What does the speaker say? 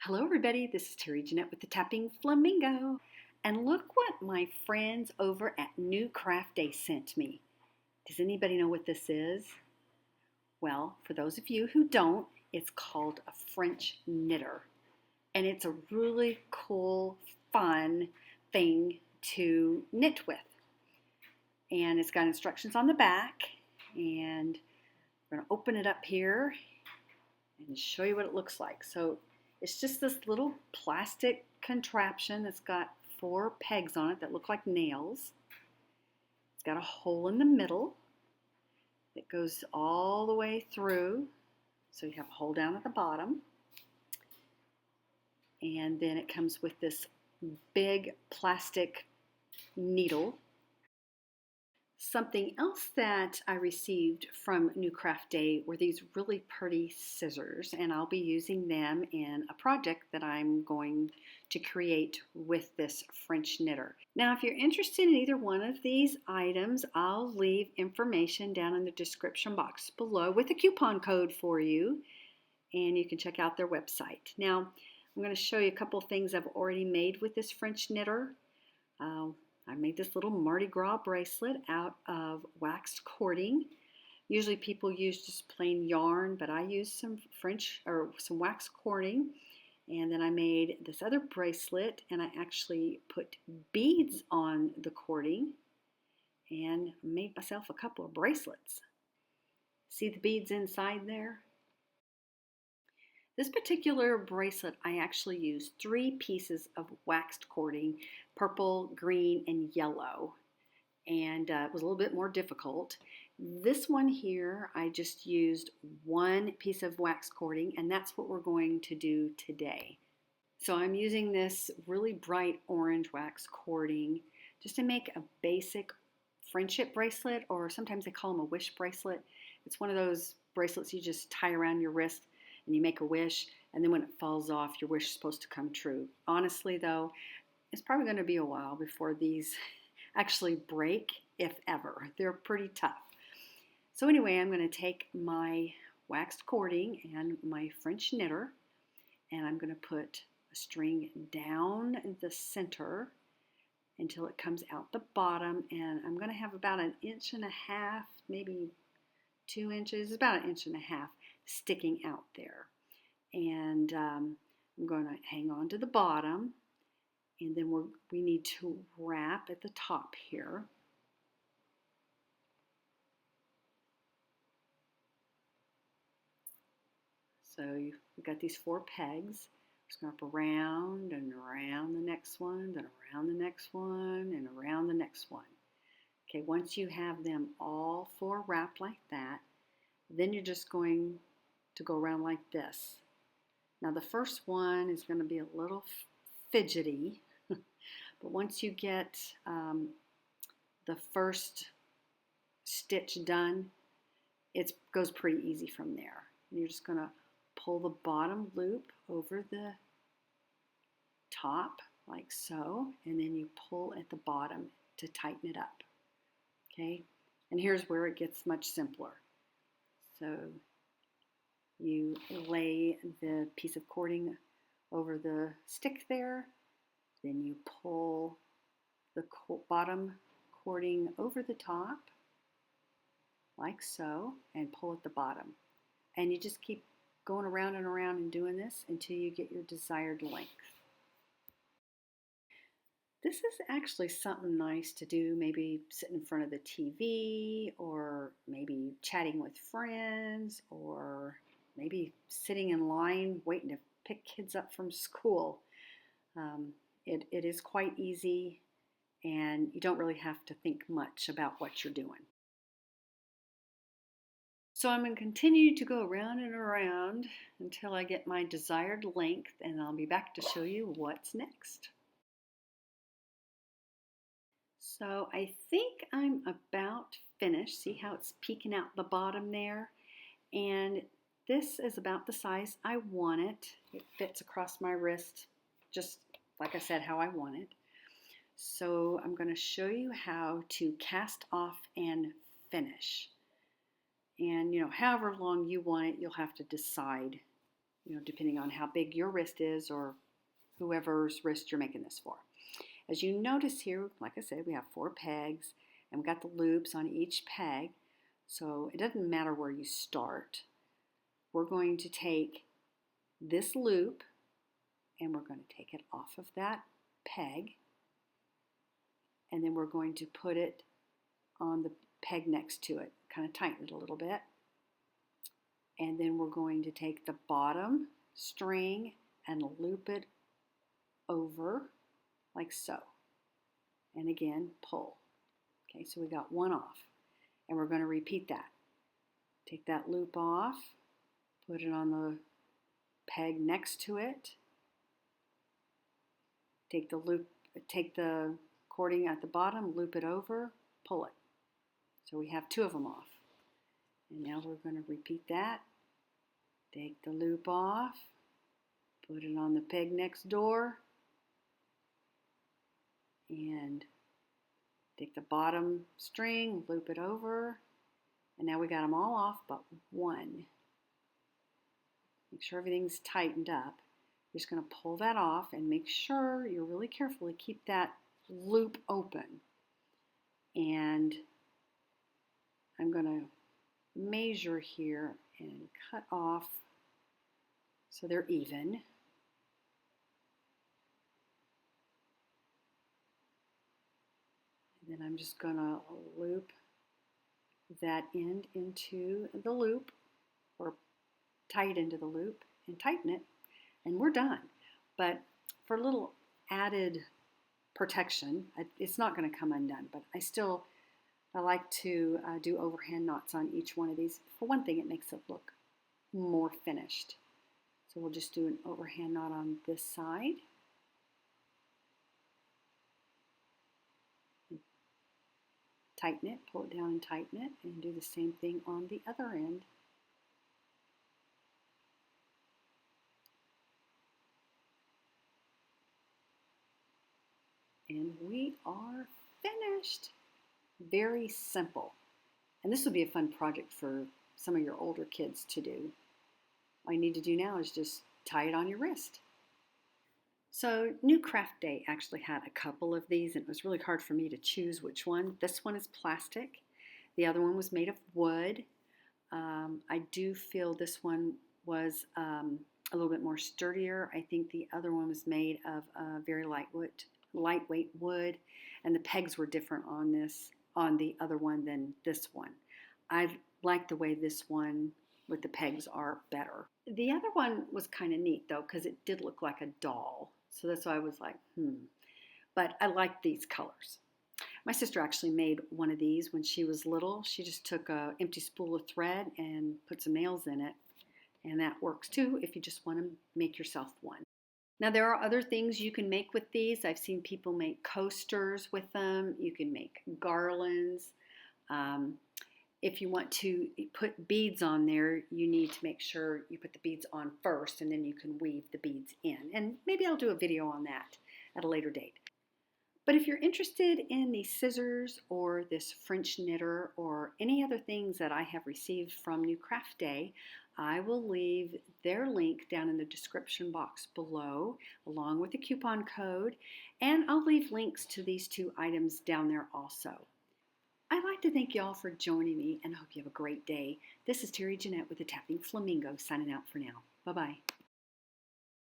Hello everybody, this is Terry Jeanette with the Tapping Flamingo. And look what my friends over at New Craft Day sent me. Does anybody know what this is? Well, for those of you who don't, it's called a French knitter. And it's a really cool, fun thing to knit with. And it's got instructions on the back. And we're going to open it up here and show you what it looks like. So it's just this little plastic contraption that's got 4 pegs on it that look like nails. It's got a hole in the middle that goes all the way through. So you have a hole down at the bottom. And then it comes with this big plastic needle. Something else that I received from New Craft Day were these really pretty scissors, and I'll be using them in a project that I'm going to create with this French knitter. Now, if you're interested in either one of these items, I'll leave information down in the description box below with a coupon code for you, and you can check out their website. Now, I'm going to show you a couple of things I've already made with this French knitter. I made this little Mardi Gras bracelet out of waxed cording. Usually people use just plain yarn, but I used some wax cording. And then I made this other bracelet, and I actually put beads on the cording and made myself a couple of bracelets. See the beads inside there? This particular bracelet, I actually used 3 pieces of waxed cording, purple, green, and yellow, and it was a little bit more difficult. This one here, I just used 1 piece of wax cording, and that's what we're going to do today. So I'm using this really bright orange wax cording just to make a basic friendship bracelet, or sometimes they call them a wish bracelet. It's one of those bracelets you just tie around your wrist and you make a wish, and then when it falls off, your wish is supposed to come true. Honestly, though, it's probably going to be a while before these actually break, if ever. They're pretty tough. So anyway, I'm going to take my waxed cording and my French knitter, and I'm going to put a string down the center until it comes out the bottom, and I'm going to have about 1.5 inches, maybe 2 inches, about 1.5 inches sticking out there. And I'm going to hang on to the bottom, and then we need to wrap at the top here. So we've got these 4 pegs. Just going to wrap around and around the next one, then around the next one, and around the next one. Okay, once you have them all 4 wrapped like that, then you're just going to go around like this. Now the first one is going to be a little fidgety, but once you get the first stitch done, it goes pretty easy from there. You're just going to pull the bottom loop over the top like so, and then you pull at the bottom to tighten it up. Okay, and here's where it gets much simpler. So you lay the piece of cording over the stick there, then you pull the bottom cording over the top, like so, and pull at the bottom. And you just keep going around and around and doing this until you get your desired length. This is actually something nice to do, maybe sitting in front of the TV, or maybe chatting with friends, or maybe sitting in line waiting to pick kids up from school. It is quite easy, and you don't really have to think much about what you're doing. So I'm going to continue to go around and around until I get my desired length, and I'll be back to show you what's next. So I think I'm about finished. See how it's peeking out the bottom there? And this is about the size I want it. It fits across my wrist, just like I said, how I want it. So I'm going to show you how to cast off and finish. And however long you want it, you'll have to decide depending on how big your wrist is or whoever's wrist you're making this for. As you notice here, like I said, we have 4 pegs and we got the loops on each peg. So it doesn't matter where you start. We're going to take this loop and we're going to take it off of that peg, and then we're going to put it on the peg next to it, kind of tighten it a little bit. And then we're going to take the bottom string and loop it over like so. And again, pull. Okay, so we got one off. And we're going to repeat that. Take that loop off, put it on the peg next to it. Take the cording at the bottom, loop it over, pull it. So we have 2 of them off. And now we're going to repeat that. Take the loop off, put it on the peg next door, and take the bottom string, loop it over, and now we got them all off but one. Make sure everything's tightened up. You're just going to pull that off and make sure you're really careful to keep that loop open. And I'm going to measure here and cut off so they're even. And then I'm just going to loop that end into the loop, or tie it into the loop and tighten it, and we're done. But for a little added protection, it's not going to come undone, but I like to do overhand knots on each one of these. For one thing, it makes it look more finished. So we'll just do an overhand knot on this side. Tighten it, pull it down and tighten it, and do the same thing on the other end. And we are finished. Very simple. And this would be a fun project for some of your older kids to do. All you need to do now is just tie it on your wrist. So New Craft Day actually had a couple of these, and it was really hard for me to choose which one. This one is plastic. The other one was made of wood. I do feel this one was a little bit more sturdier. I think the other one was made of very lightweight wood, and the pegs were different on the other one than this one. I like the way this one with the pegs are better. The other one was kind of neat though, because it did look like a doll. So that's why I was like, But I like these colors. My sister actually made one of these when she was little. She just took an empty spool of thread and put some nails in it. And that works too if you just want to make yourself one. Now there are other things you can make with these. I've seen people make coasters with them. You can make garlands. If you want to put beads on there, you need to make sure you put the beads on first, and then you can weave the beads in. And maybe I'll do a video on that at a later date. But if you're interested in these scissors or this French knitter or any other things that I have received from New Craft Day, I will leave their link down in the description box below, along with the coupon code, and I'll leave links to these 2 items down there also. I'd like to thank you all for joining me, and I hope you have a great day. This is Terry Jeanette with the Tapping Flamingo signing out for now. Bye-bye.